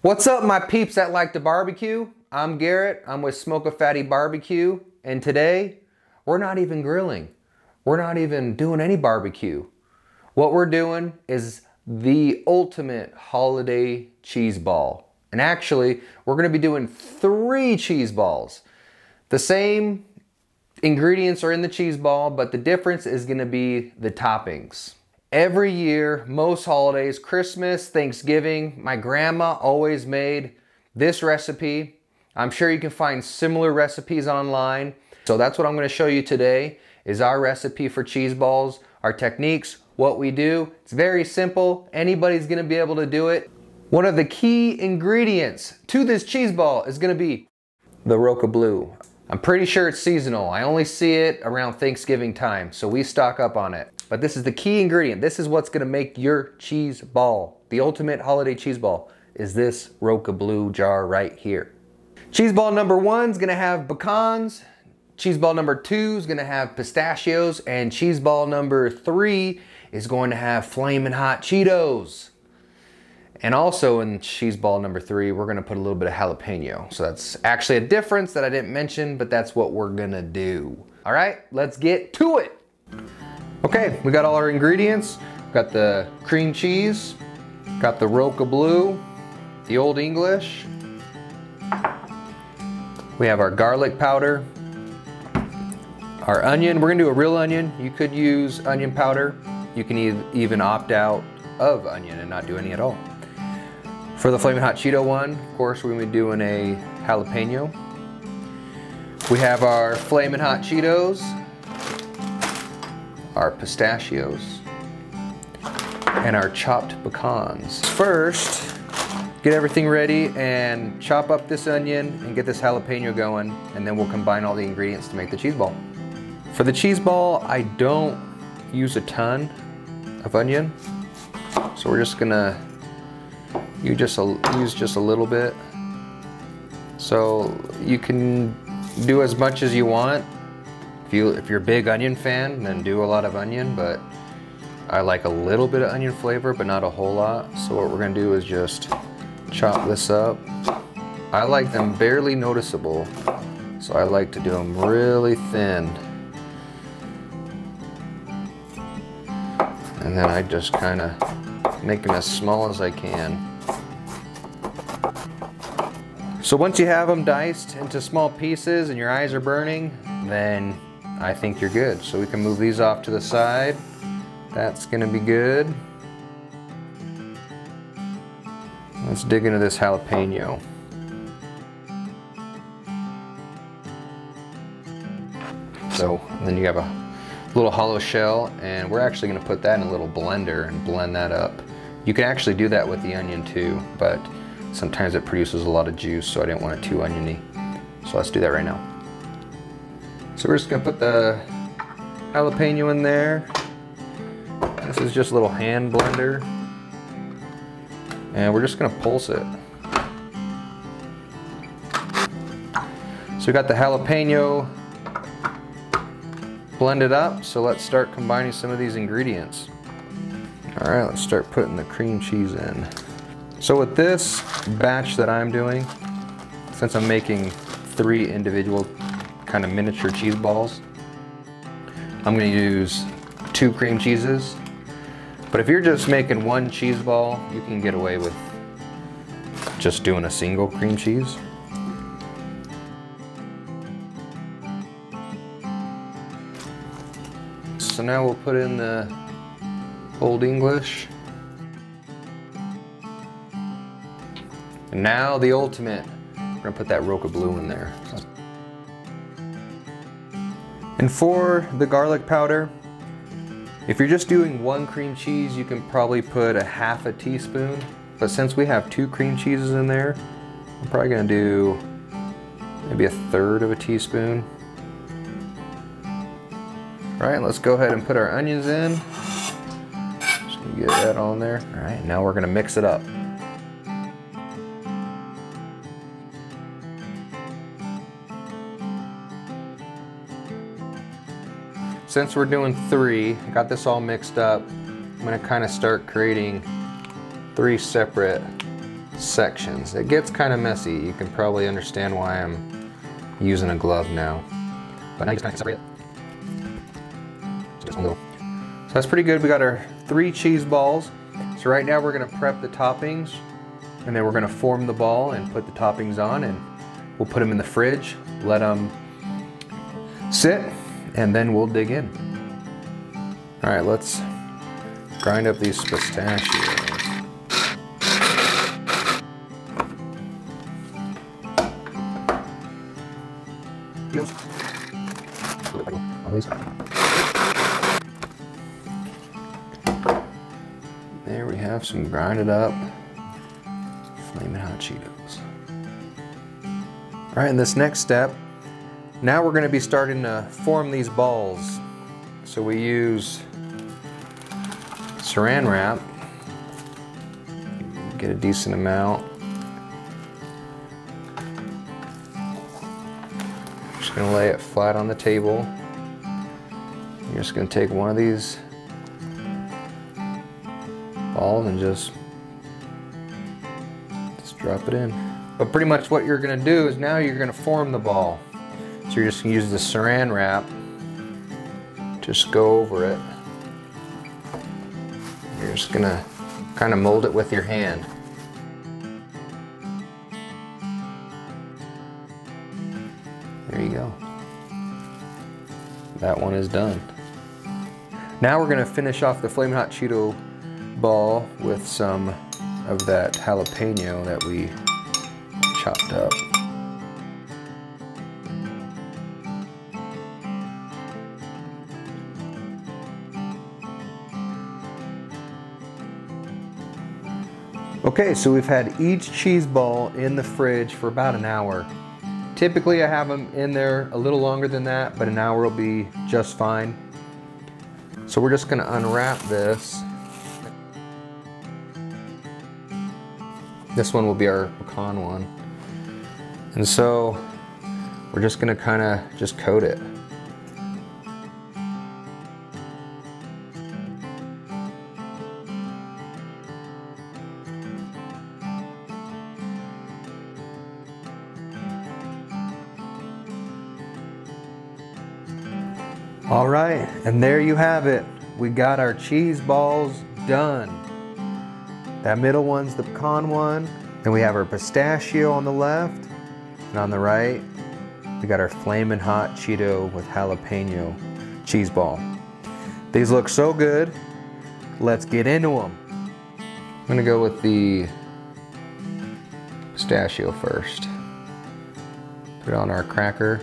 What's up, my peeps that like to barbecue? I'm Garrett, I'm with Smoke a Fatty Barbecue, and today we're not even grilling. We're not even doing any barbecue. What we're doing is the ultimate holiday cheese ball. And actually, we're gonna be doing 3 cheese balls. The same ingredients are in the cheese ball, but the difference is gonna be the toppings. Every year, most holidays, Christmas, Thanksgiving, my grandma always made this recipe. I'm sure you can find similar recipes online. So that's what I'm gonna show you today, is our recipe for cheese balls, our techniques, what we do. It's very simple. Anybody's gonna be able to do it. One of the key ingredients to this cheese ball is gonna be the Roka Blue. I'm pretty sure it's seasonal. I only see it around Thanksgiving time, so we stock up on it. But this is the key ingredient. This is what's gonna make your cheese ball. The ultimate holiday cheese ball is this Roka Blue jar right here. Cheese ball number 1 is gonna have pecans. Cheese ball number 2 is gonna have pistachios. And cheese ball number 3 is going to have Flaming Hot Cheetos. And also in cheese ball number 3, we're gonna put a little bit of jalapeno. So that's actually a difference that I didn't mention, but that's what we're gonna do. All right, let's get to it. Okay, we got all our ingredients. Got the cream cheese, got the Roka Blue, the Old English. We have our garlic powder, our onion. We're gonna do a real onion. You could use onion powder. You can even opt out of onion and not do any at all. For the Flaming Hot Cheeto one, of course, we're gonna be doing a jalapeno. We have our Flaming Hot Cheetos, our pistachios, and our chopped pecans. First, get everything ready and chop up this onion and get this jalapeno going, and then we'll combine all the ingredients to make the cheese ball. For the cheese ball, I don't use a ton of onion, so we're just gonna use just a little bit. So you can do as much as you want. If you're a big onion fan, then do a lot of onion, but I like a little bit of onion flavor, but not a whole lot. So what we're gonna do is just chop this up. I like them barely noticeable, so I like to do them really thin. And then I just kind of make them as small as I can. So once you have them diced into small pieces and your eyes are burning, then I think you're good. So we can move these off to the side. That's gonna be good. Let's dig into this jalapeno. So then you have a little hollow shell, and we're actually gonna put that in a little blender and blend that up. You can actually do that with the onion too, but sometimes it produces a lot of juice, so I didn't want it too oniony. So let's do that right now. So we're just gonna put the jalapeno in there. This is just a little hand blender. And we're just gonna pulse it. So we got the jalapeno blended up, so let's start combining some of these ingredients. All right, let's start putting the cream cheese in. So with this batch that I'm doing, since I'm making 3 individual kind of miniature cheese balls, I'm gonna use 2 cream cheeses. But if you're just making 1 cheese ball, you can get away with just doing a single cream cheese. So now we'll put in the Old English. And now the ultimate, we're gonna put that Roka Blue in there. And for the garlic powder, if you're just doing 1 cream cheese, you can probably put a ½ teaspoon. But since we have 2 cream cheeses in there, I'm probably gonna do maybe a 1/3 teaspoon. All right, let's go ahead and put our onions in. Just gonna get that on there. All right, now we're gonna mix it up. Since we're doing 3, I got this all mixed up. I'm gonna kind of start creating 3 separate sections. It gets kind of messy. You can probably understand why I'm using a glove now. But now you just kind of separate it. So just one little. So that's pretty good. We got our 3 cheese balls. So right now we're gonna prep the toppings, and then we're gonna form the ball and put the toppings on, and we'll put them in the fridge, let them sit, and then we'll dig in. All right, let's grind up these pistachios. There we have some grinded up Flaming Hot Cheetos. All right, in this next step, now we're gonna be starting to form these balls. So we use saran wrap, get a decent amount. Just gonna lay it flat on the table. You're just gonna take one of these balls and just drop it in. But pretty much what you're gonna do is now you're gonna form the ball. So you're just gonna use the saran wrap, just go over it. You're just gonna kind of mold it with your hand. There you go. That one is done. Now we're gonna finish off the Flaming Hot Cheeto ball with some of that jalapeno that we chopped up. Okay, so we've had each cheese ball in the fridge for about an hour. Typically I have them in there a little longer than that, but an hour will be just fine. So we're just gonna unwrap this. This one will be our pecan one. And so we're just gonna kinda just coat it. All right, and there you have it. We got our cheese balls done. That middle one's the pecan one. Then we have our pistachio on the left. And on the right, we got our Flamin' Hot Cheeto with jalapeno cheese ball. These look so good. Let's get into them. I'm gonna go with the pistachio first. Put it on our cracker.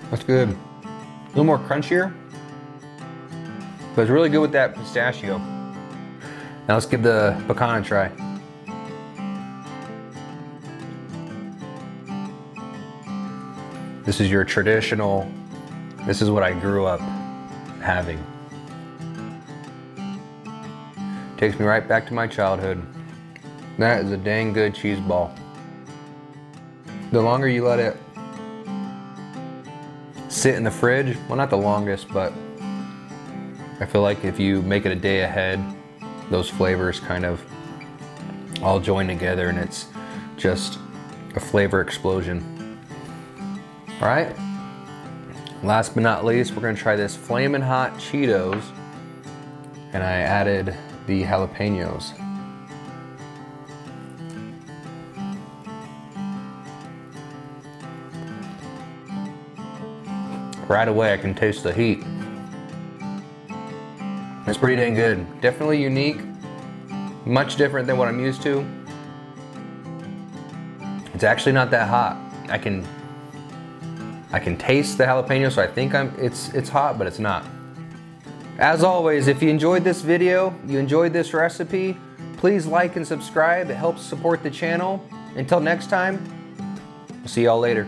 That's good. A little more crunchier, but it's really good with that pistachio. Now let's give the pecan a try. This is your traditional, this is what I grew up having. Takes me right back to my childhood. That is a dang good cheese ball. The longer you let it sit in the fridge, well, not the longest, but I feel like if you make it a day ahead, those flavors kind of all join together and it's just a flavor explosion. All right, last but not least, we're gonna try this Flamin' Hot Cheetos, and I added the jalapenos. Right away I can taste the heat. It's pretty dang good. Definitely unique, much different than what I'm used to. It's actually not that hot. I can taste the jalapeno, so I think it's hot, but it's not. As always, if you enjoyed this video, you enjoyed this recipe, please like and subscribe. It helps support the channel. Until next time, I'll see y'all later.